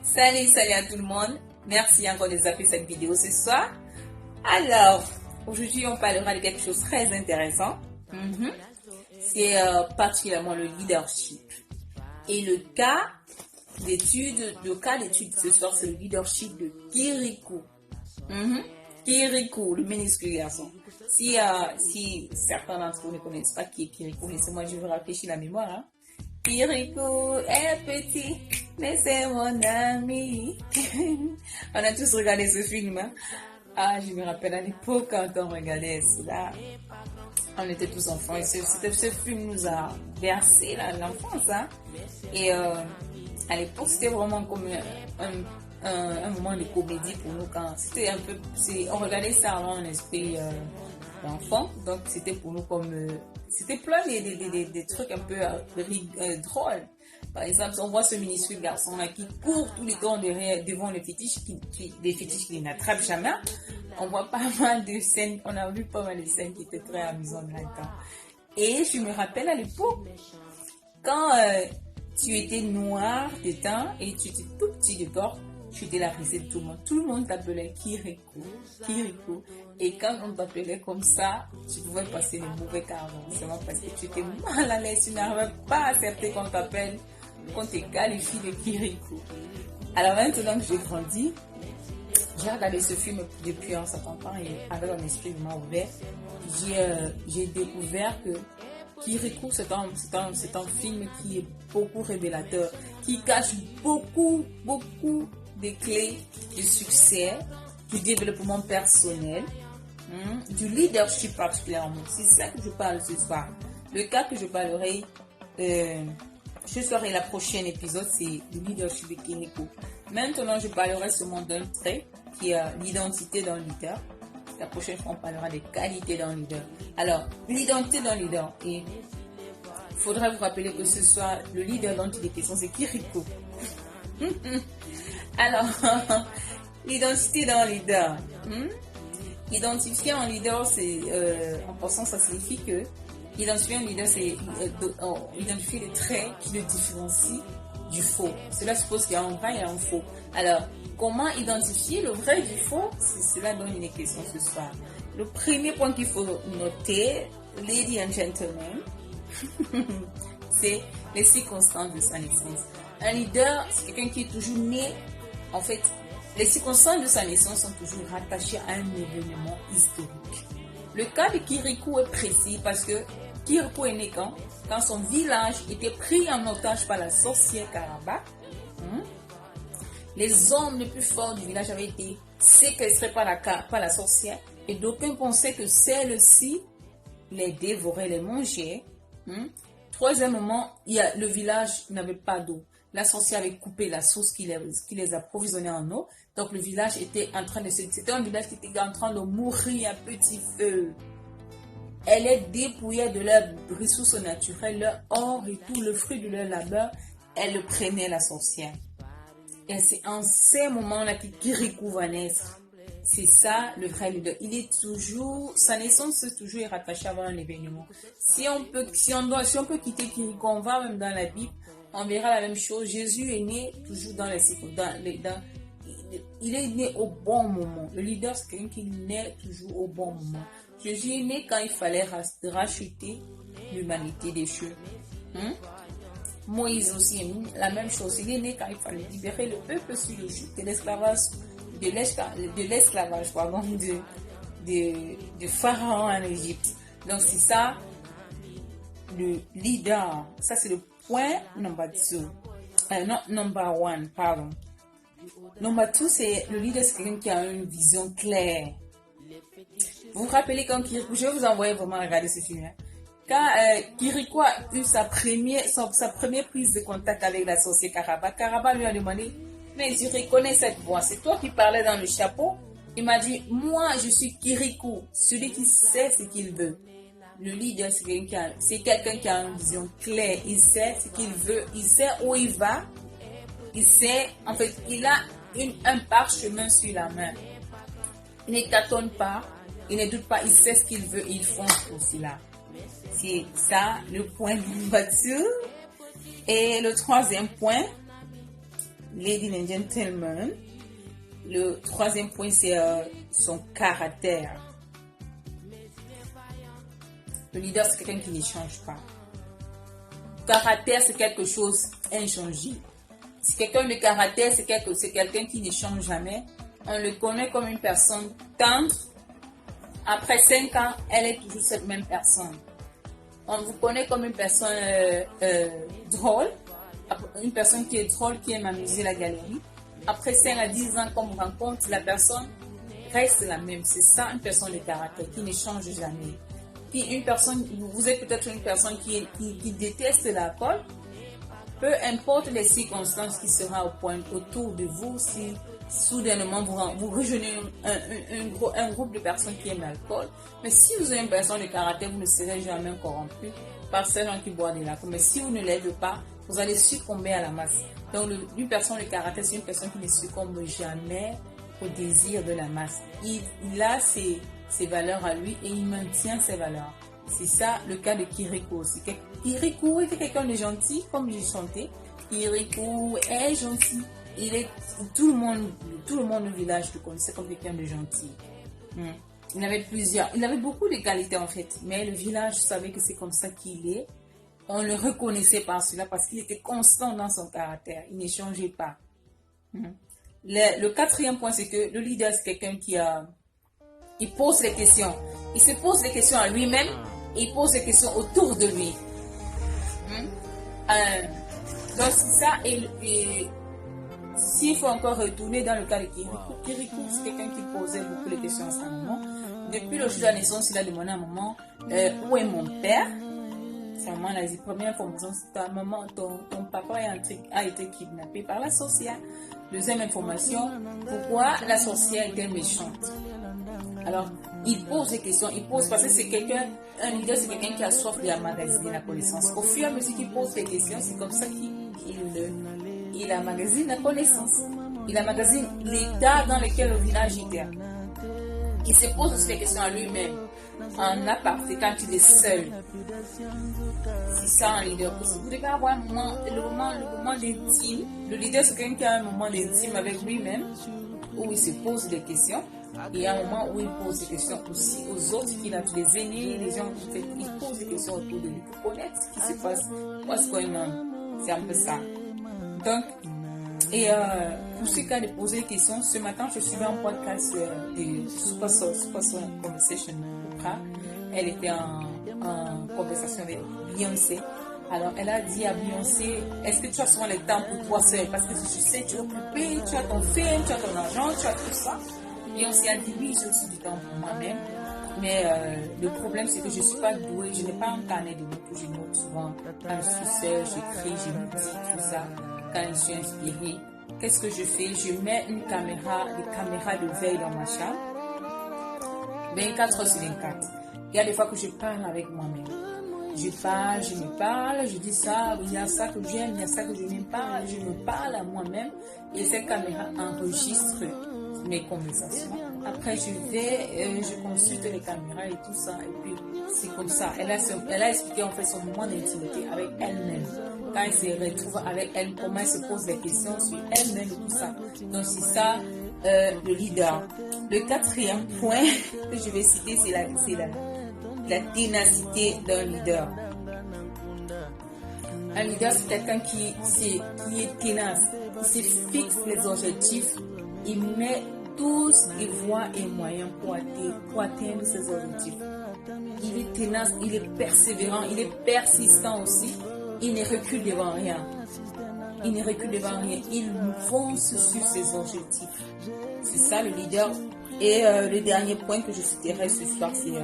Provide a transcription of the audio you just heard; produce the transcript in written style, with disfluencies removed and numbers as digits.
Salut à tout le monde. Merci encore de zapper cette vidéo ce soir. Alors, aujourd'hui, on parlera de quelque chose de très intéressant. C'est particulièrement le leadership. Et le cas d'étude ce soir, c'est le leadership de Kirikou. Kirikou, le minuscule garçon. Si certains d'entre vous ne connaissent pas qui est Kirikou, laissez-moi, je vais rafraîchir la mémoire. Kirikou est petit, mais c'est mon ami. On a tous regardé ce film. Je me rappelle à l'époque quand on regardait cela. On était tous enfants et ce film nous a bercé l'enfance. Et à l'époque, c'était vraiment comme un moment de comédie pour nous. On regardait ça avant un esprit d'enfant. Donc c'était pour nous comme... c'était plein des trucs un peu drôles. Par exemple, on voit ce minuscule garçon là qui court tous les temps devant les fétiches, des fétiches qu'il n'attrape jamais. On voit pas mal de scènes, on a vu pas mal de scènes qui étaient très amusantes là-dedans. Et je me rappelle à l'époque, quand tu étais noir de temps et tu étais tout petit de corps, tu étais la risée de tout le monde. Tout le monde t'appelait Kirikou. Et quand on t'appelait comme ça, tu pouvais passer le mauvais quart d'heure. Parce que tu étais mal à l'aise, tu n'arrivais pas à accepter qu'on t'appelle, qu'on te qualifie de Kirikou. Alors maintenant que j'ai grandi, j'ai regardé ce film depuis un certain temps et avec un esprit vraiment ouvert, j'ai découvert que Kirikou, c'est un film qui est beaucoup révélateur, qui cache beaucoup des clés du succès, du développement personnel, du leadership particulièrement. C'est ça que je parle ce soir. Le cas que je parlerai ce soir et la prochaine épisode, c'est le leadership de Kirikou. Maintenant, je parlerai seulement d'un trait qui est l'identité d'un leader. La prochaine fois, on parlera des qualités d'un leader. Alors, l'identité d'un leader. Et il faudra vous rappeler que ce soir, le leader dont il est question, c'est Kirikou. Alors, l'identité d'un leader. Identifier un leader, c'est, en passant, ça signifie que identifier un leader, c'est identifier les traits qui le différencient du faux. Cela suppose qu'il y a un vrai et un faux. Alors, comment identifier le vrai du faux? C'est cela dont il est question ce soir. Le premier point qu'il faut noter, ladies and gentlemen, c'est les circonstances de sa naissance. Un leader, c'est quelqu'un qui est toujours né. En fait, les circonstances de sa naissance sont toujours rattachées à un événement historique. Le cas de Kirikou est précis parce que Kirikou est né quand son village était pris en otage par la sorcière Karaba. Les hommes les plus forts du village avaient été séquestrés par la sorcière et d'aucuns pensaient que celle-ci les dévorait, les mangeait. Troisièmement, le village n'avait pas d'eau. La sorcière avait coupé la source qui les approvisionnait en eau. Donc le village était en train de c'était un village qui était en train de mourir à petit feu. Elle les dépouillait de leurs ressources naturelles, leur or et tout le fruit de leur labeur. Elle le prenait, la sorcière. Et c'est en ces moments-là que Kirikou va naître. C'est ça le vrai leader. Sa naissance est toujours rattachée à un événement. Si on peut quitter Kirikou, on va même dans la Bible, on verra la même chose. Jésus est né toujours il est né au bon moment. Le leader, c'est quelqu'un qui naît toujours au bon moment. Jésus est né quand il fallait racheter l'humanité des cieux. Moïse aussi est la même chose. Il est né quand il fallait libérer le peuple sur le joug de l'esclavage, de Pharaon en Égypte. Donc c'est ça, le leader. Ça c'est le point number 2. Number 1, pardon. Number 2, c'est le leader, c'est quelqu'un qui a une vision claire. Vous vous rappelez quand Kirikou, je vais vous envoyer vraiment regarder ce film. Quand Kirikou a eu sa première prise de contact avec la sorcière Karaba, Karaba lui a demandé, mais je reconnais cette voix, c'est toi qui parlais dans le chapeau. Il m'a dit, moi je suis Kirikou, celui qui sait ce qu'il veut. Le leader, c'est quelqu'un qui a une vision claire, il sait ce qu'il veut, il sait où il va, il sait, en fait, il a un parchemin sur la main. Il ne tâtonne pas, il ne doute pas, il sait ce qu'il veut, il fonce pour cela. C'est ça le point numéro 2. Et le troisième point, ladies and gentlemen, le troisième point, c'est son caractère. Le leader, c'est quelqu'un qui ne change pas. Caractère, c'est quelque chose inchangé. Si quelqu'un de caractère, c'est quelqu'un qui ne change jamais. On le connaît comme une personne tendre. Après 5 ans, elle est toujours cette même personne. On vous connaît comme une personne drôle. Une personne qui est drôle, qui aime amuser la galerie. Après 5 à 10 ans, quand on rencontre, la personne reste la même. C'est ça, une personne de caractère qui ne change jamais. Puis une personne, vous êtes peut-être une personne qui déteste l'alcool. Peu importe les circonstances qui seront autour de vous, si soudainement vous rejoignez un groupe de personnes qui aiment l'alcool, mais si vous êtes une personne de caractère, vous ne serez jamais corrompu par ces gens qui boivent de l'alcool. Mais si vous ne l'aidez pas, vous allez succomber à la masse. Donc une personne de caractère, c'est une personne qui ne succombe jamais au désir de la masse. Il a ses valeurs à lui et il maintient ses valeurs. C'est ça le cas de Kirikou aussi. Kirikou était quelqu'un de gentil, comme j'ai chanté. Kirikou est gentil. Tout le monde au village le connaissait comme quelqu'un de gentil. Il avait beaucoup de qualités en fait, mais le village savait que c'est comme ça qu'il est. On le reconnaissait par cela parce qu'il était constant dans son caractère. Il ne changeait pas. Le quatrième point, c'est que le leader, c'est quelqu'un il pose les questions. Il se pose les questions à lui-même et il pose les questions autour de lui. Donc c'est ça. Et s'il faut encore retourner dans le cas de Kirikou, c'est quelqu'un qui posait beaucoup de questions à sa maman. Depuis le jour de la naissance, il a demandé à maman où est mon père. Sa maman a dit, première information, c'est ta maman, ton papa a été kidnappé par la sorcière. Deuxième information, pourquoi la sorcière était méchante. Alors, il pose des questions, parce que c'est un leader, c'est quelqu'un qui a soif d'emmagasiner la connaissance. Au fur et à mesure qu'il pose des questions, c'est comme ça qu'il emmagasine la connaissance. Il emmagasine l'état dans lequel le village était. Il se pose aussi des questions à lui-même, en aparté, quand il est seul. C'est ça un leader. Vous devez avoir le moment d'intime. Le leader, c'est quelqu'un qui a un moment d'intime avec lui-même, où il se pose des questions. Et à un moment où il pose des questions aussi aux autres qu'il a, les aînés, les gens, il pose des questions autour de lui pour connaître ce qui se passe. What's going on? C'est un peu ça. Donc, pour ce cas de poser des questions, ce matin, je suivais un podcast de Super Soul Conversation. Elle était en conversation avec Beyoncé. Alors, elle a dit à Beyoncé, est-ce que tu as souvent le temps pour toi seule? Parce que je sais, tu es occupée, tu as ton film, tu as ton argent, tu as tout ça. Beyoncé a dit, oui, j'ai aussi du temps pour moi-même. Mais le problème, c'est que je ne suis pas douée, je n'ai pas un carnet de notes où je note souvent. Quand je suis seule, j'écris, je me dis tout ça. Quand je suis inspirée, qu'est-ce que je fais? Je mets des caméras de veille dans ma chambre. 24 heures sur 24. Il y a des fois que je parle avec moi-même. Je me parle, je dis ça, il y a ça que j'aime, il y a ça que je n'aime pas, je me parle à moi-même et cette caméra enregistre mes conversations. Après, je consulte les caméras et tout ça, et puis c'est comme ça. Elle a expliqué en fait son moment d'intimité avec elle-même. Quand elle se retrouve avec elle, comment elle se pose des questions sur elle-même et tout ça. Donc c'est ça le leader. Le quatrième point que je vais citer, c'est la ténacité d'un leader. Un leader, c'est quelqu'un qui est ténace, qui se fixe les objectifs, il met tous les voies et moyens pour atteindre ses objectifs. Il est ténace, il est persévérant, il est persistant aussi, il ne recule devant rien. Il fonce sur ses objectifs. C'est ça le leader. Et le dernier point que je citerai ce soir, c'est